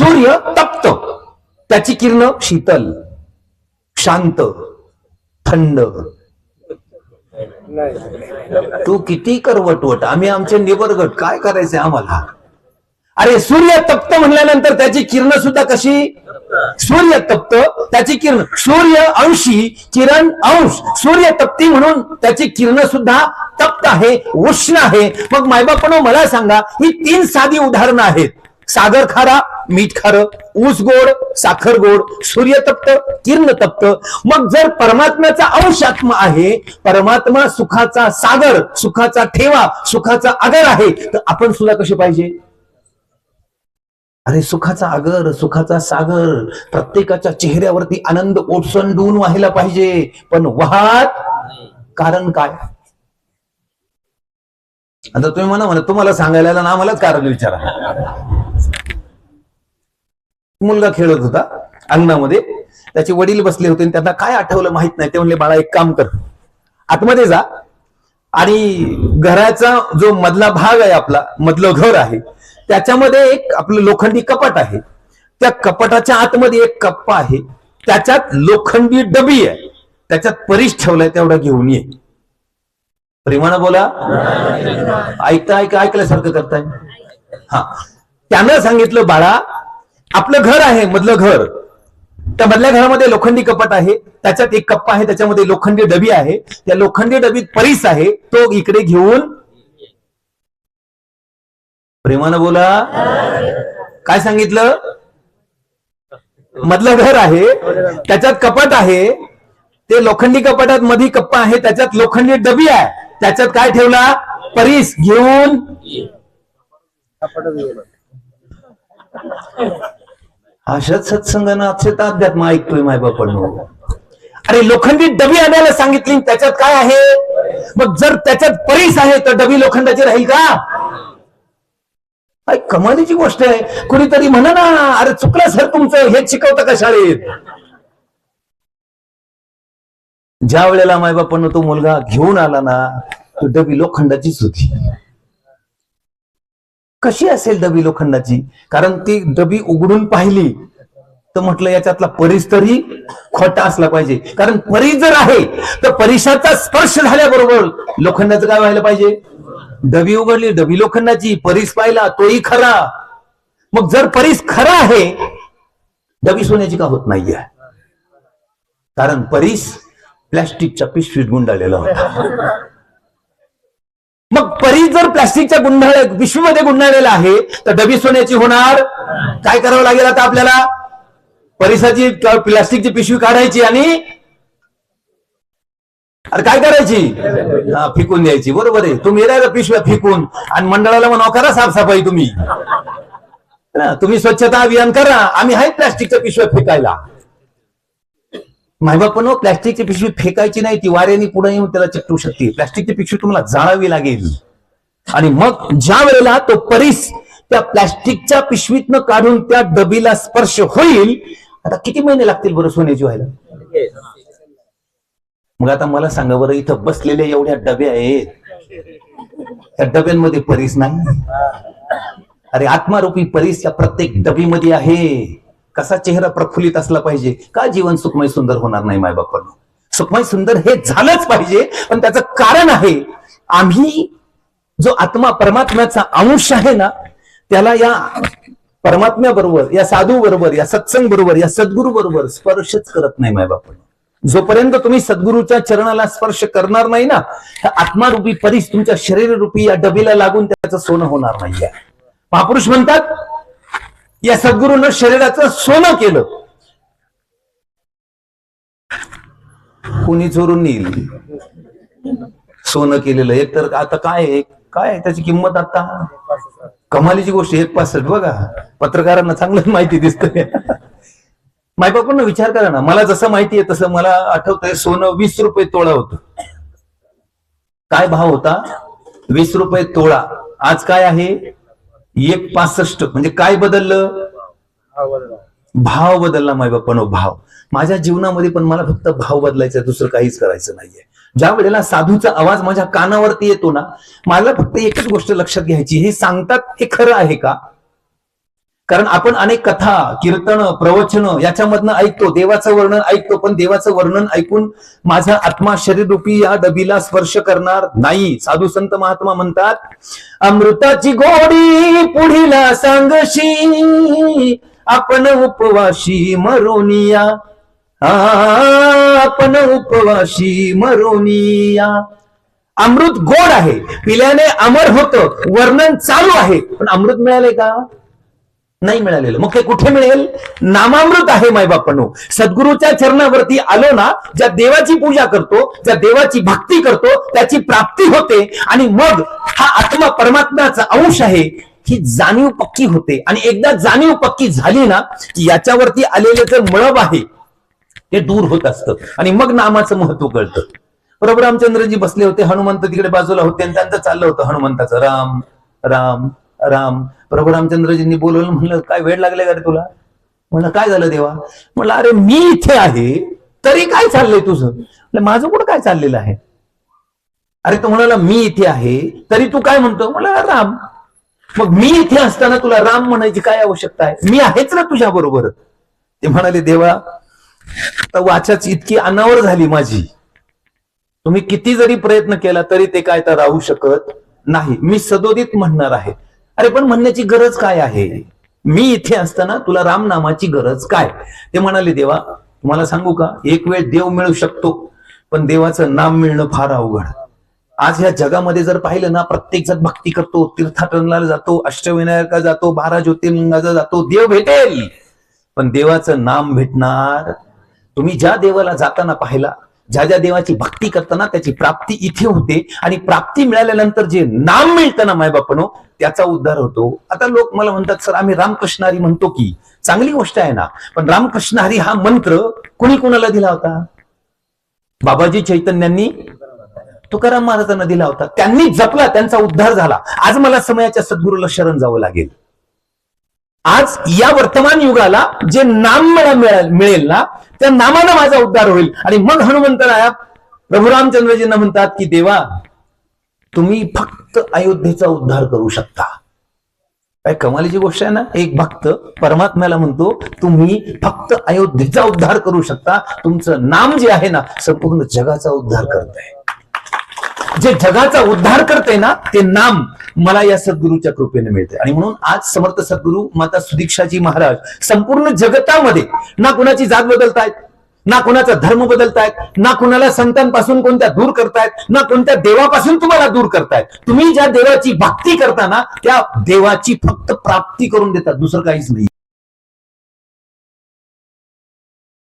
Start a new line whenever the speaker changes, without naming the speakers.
सूर्य तप्त, त्याची किरण शीतल, शांत, थंड. तू किती कर वटवट, आम्ही आमचे निबरगट, काय करायचंय आम्हाला? अरे सूर्य तप्त म्हणल्यानंतर त्याची किरण सुद्धा कशी? सूर्य तप्त, त्याची किरण, सूर्य अंशी, किरण अंश, सूर्य तप्ती म्हणून त्याची किरण सुद्धा तप्त आहे, उष्ण आहे. मग मायबापनो मला सांगा, ही 3 साधी उदाहरणं आहेत. सागर खारा, मीठ खारं, ऊस गोड, साखर गोड, सूर्य तप्त, किरण तप्त. मग जर परमात्म्याचा अंश आत्मा आहे, परमात्मा सुखाचा सागर, सुखाचा ठेवा, सुखाचा आगर आहे, तर आपण सुद्धा कसे पाहिजे? अरे सुखाचा आगर, सुखाचा सागर, प्रत्येकाच्या चेहऱ्यावरती आनंद ओसंडून व्हायला पाहिजे, पण वाहत कारण काय? आता तुम्ही म्हणा तुम्हाला सांगायला ना, आम्हालाच कारण विचारा. मुलगा खेळत होता अंगणामध्ये, त्याचे वडील बसले होते, त्यांना काय आठवलं माहित नाही. ते म्हणले, बाळा एक काम कर, आतमध्ये जा आणि घराचा जो मधला भाग आहे, आपला मधलं घर आहे, त्याच्यामध्ये एक आपलं लोखंडी कपाट आहे. त्या कपाटाच्या आतमध्ये एक कप्पा आहे, त्याच्यात लोखंडी डबी आहे, त्याच्यात परीस ठेवलाय, तेवढा घेऊन ये. प्रेमानं बोला. ऐकल्यासारखं करताय. हा, त्यानं सांगितलं, बाळा आपलं घर आहे, मधलं घर, त्या मधल्या घरामध्ये लोखंडी कपाट आहे, त्याच्यात एक कप्पा आहे, त्याच्यामध्ये लोखंडी डबी आहे, त्या लोखंडी डबीत परीस आहे, तो इकडे घेऊन. प्रेमानं बोला. काय सांगितलं? मधलं घर आहे, त्याच्यात कपाट आहे, ते लोखंडी कपाटात मध्ये कप्पा आहे, त्याच्यात लोखंडी डबी आहे, त्याच्यात काय ठेवला? परीस, घेऊन. अशाच सत्संगानं अक्षत अध्यात्म ऐकतोय मायबापांनो. अरे लोखंडी डबी आणायला सांगितली, त्याच्यात काय आहे? मग जर त्याच्यात परीस आहे तर डबी लोखंडाची राहील का? काय कमालीची गोष्ट आहे. कुणीतरी म्हणा ना, अरे चुकलं सर तुमचं, हेच शिकवतं का शाळेत? ज्या वेळेला मायबापांना तो मुलगा घेऊन आला ना, तो डबी लोखंडाचीच होती. कशी असेल डबी लोखंडाची? कारण ती डबी उघडून पाहिली तर म्हटलं याच्यातला परीस तरी खोटा असला पाहिजे. कारण परीस जर आहे तर परीसाचा स्पर्श झाल्याबरोबर लोखंडाचं काय व्हायला पाहिजे? डबी उघडली, डबी लोखंडाची, परीस पाहिला, तोही खरा. मग जर परीस खरा आहे, डबी सोन्याची का होत नाहीये? कारण परीस प्लॅस्टिकच्या पिशवीत गुंडाळलेला होता. मग परीस जर प्लॅस्टिकच्या पिशवीमध्ये गुंडाळलेला आहे तर डबी सोन्याची होणार. काय करावं लागेल आता आपल्याला? परीसाची प्लॅस्टिकची पिशवी काढायची आणि अरे काय करायची? फेकून द्यायची. बरोबर आहे. तुम्ही राहिला पिशव्या फेकून आणि मंडळाला म्हणा करा साफसफाई, तुम्ही स्वच्छता अभियान करा, आम्ही आहे प्लॅस्टिकच्या पिशव्या फेकायला. मायबापनो, प्लॅस्टिकची पिशवी फेकायची नाही, ती वाऱ्याने पुढे येऊन त्याला चिकटू शकते. प्लॅस्टिकची पिशवी तुम्हाला जाळावी लागेल. आणि मग ज्या वेळेला तो परीस त्या प्लॅस्टिकच्या पिशवीतनं काढून त्या डबीला स्पर्श होईल, आता किती महिने लागतील बरं सोन्याची व्हायला? मग आता मला सांगा बरं, इथं बसलेल्या एवढ्या डब्या आहेत, त्या डब्यांमध्ये परीस नाही? अरे आत्मारूपी परीस या प्रत्येक डबीमध्ये आहे. कसा चेहरा प्रफुल्लित असला पाहिजे, का जीवन सुखमय सुंदर होणार नाही? मायबापांनो, सुखमय सुंदर हे झालंच पाहिजे, पण त्याचं कारण आहे, आम्ही जो आत्मा परमात्म्याचा अंश आहे ना, त्याला या परमात्म्याबरोबर, या साधू बरोबर, या सत्संग बरोबर, या सद्गुरू बरोबर स्पर्शच करत नाही. मायबापांनो, जोपर्यंत तुम्ही सद्गुरूच्या चरणाला स्पर्श करणार नाही ना, आत्मारूपी परीस तुमच्या शरीररूपी या डबीला लागून त्याचं सोनं होणार नाहीये. महापुरुष म्हणतात, या सद्गुरूनं शरीराचं सोनं केलं, कुणी चोरून नेईल सोनं केलेलं. एक तर आता काय त्याची किंमत आता कमालीची गोष्ट, 1.65. बघा, पत्रकारांना चांगलं माहिती दिसतंय. मायबापांना विचार करा ना. मला जसं माहिती आहे तसं मला आठवतंय, सोनं 20 रुपये तोळा होतं. काय भाव होता? 20 रुपये तोळा. आज काय आहे? 1.65. म्हणजे काय बदललं? भाव बदलला. मायबापांनो, भाव. माझ्या जीवनामध्ये पण मला फक्त भाव बदलायचा, दुसरं काहीच करायचं नाहीये. ज्या वेळेला साधूचा आवाज माझ्या कानावरती येतो ना, मला फक्त एकच गोष्ट लक्षात घ्यायची, हे सांगतात हे खरं आहे का? कारण आपण अनेक कथा, कीर्तन, प्रवचन याच्यामधनं ऐकतो, देवाचं वर्णन ऐकतो, पण देवाचं वर्णन ऐकून माझा आत्मा शरीररूपी या डबीला स्पर्श करणार नाही. साधू संत महात्मा म्हणतात, अमृताची गोडी पुढीला सांगशी, आपण उपवाशी मरोनिया, आपण उपवाशी मरोनिया. अमृत गोड आहे, पिल्याने अमर होतं, वर्णन चालू आहे, पण अमृत मिळाले का? नाही मिळालेलं. मग ते कुठे मिळेल? नामामृत आहे मायबापांनो. सद्गुरूच्या चरणावरती आलो ना, ज्या देवाची पूजा करतो, ज्या देवाची भक्ती करतो, त्याची प्राप्ती होते, आणि मग हा आत्मा परमात्म्याचा अंश आहे ही जाणीव पक्की होते. आणि एकदा जाणीव पक्की झाली ना, की याच्यावरती आलेलं जे मळब आहे ते दूर होत असतं, आणि मग नामाचं महत्व कळतं. प्रभू रामचंद्रजी बसले होते, हनुमंत तिकडे बाजूला होते, आणि त्यांचं चाललं होतं हनुमंताचं राम राम राम. प्रभू रामचंद्रजींनी बोलवलं, म्हणलं काय वेळ लागले का रे तुला? म्हणलं काय झालं देवा? म्हणलं अरे मी इथे आहे तरी काय चाललंय तुझं? माझं कुठं काय चाललेलं आहे? अरे तो म्हणाला मी इथे आहे तरी तू काय म्हणतो? म्हणलं राम. मग मी इथे असताना तुला राम म्हणायची काय आवश्यकता आहे? मी आहेच ना तुझ्या बरोबर. ते म्हणाले देवा, आता वाचाच इतकी अनावर झाली माझी, तुम्ही किती जरी प्रयत्न केला तरी ते काय तर राहू शकत नाही. मी सदोदित म्हणणार आहे. अरे पण म्हणण्याची गरज काय आहे? मी इथे असताना तुला राम नामाची गरज काय? ते म्हणाले देवा, तुम्हाला सांगू का, एक वेळ देव मिळू शकतो, पण देवाचं नाम मिळणं फार अवघड. आज ह्या जगामध्ये जर पाहिलं ना, प्रत्येक जण भक्ती करतो, तीर्थाटनाला जातो, अष्टविनायका जातो, 12 ज्योतिर्लिंगाचा जातो, देव भेटेल, पण देवाचं नाम भेटणार? तुम्ही ज्या देवाला जाताना पाहिला, ज्या ज्या देवाची भक्ती करताना त्याची प्राप्ती इथे होते, आणि प्राप्ती मिळाल्यानंतर जे नाम मिळतं ना मायबापनो, त्याचा उद्धार होतो. आता लोक मला म्हणतात, सर आम्ही रामकृष्ण हरी म्हणतो की, चांगली गोष्ट आहे ना, पण रामकृष्ण हरी हा मंत्र कुणी कुणाला दिला होता? बाबाजी चैतन्यांनी तुकाराम महाराजांना दिला होता, त्यांनी जपला, त्यांचा उद्धार झाला. आज मला समयाच्या सद्गुरूला शरण जावं लागेल. आज या वर्तमान युगाला जे नाम मला मिळेल ना, त्या नामानं माझा उद्धार होईल. आणि मग हनुमंतराया प्रभू रामचंद्रजींना म्हणतात की देवा, तुम्ही फक्त अयोध्येचा उद्धार करू शकता. काय कमालीची गोष्ट आहे ना. एक भक्त परमात्म्याला म्हणतो, तुम्ही फक्त अयोध्येचा उद्धार करू शकता. तुमचं नाम जे आहे ना, संपूर्ण जगाचा उद्धार करतंय. जे जगाचा उद्धार करते ना, ते नाम मला या सद्गुरूच्या कृपेने मिळते. आणि म्हणून आज समर्थ सद्गुरू माता सुदीक्षाजी महाराज संपूर्ण जगतामध्ये ना कुणाची जात बदलतायत, ना कुणाचा धर्म बदलतायत, ना कुणाला संतांपासून कोणत्या दूर करतायत, ना कोणत्या देवापासून तुम्हाला दूर करतायत. तुम्ही ज्या देवाची भक्ती करता ना, त्या देवाची फक्त प्राप्ती करून देतात, दुसरं काहीच नाही.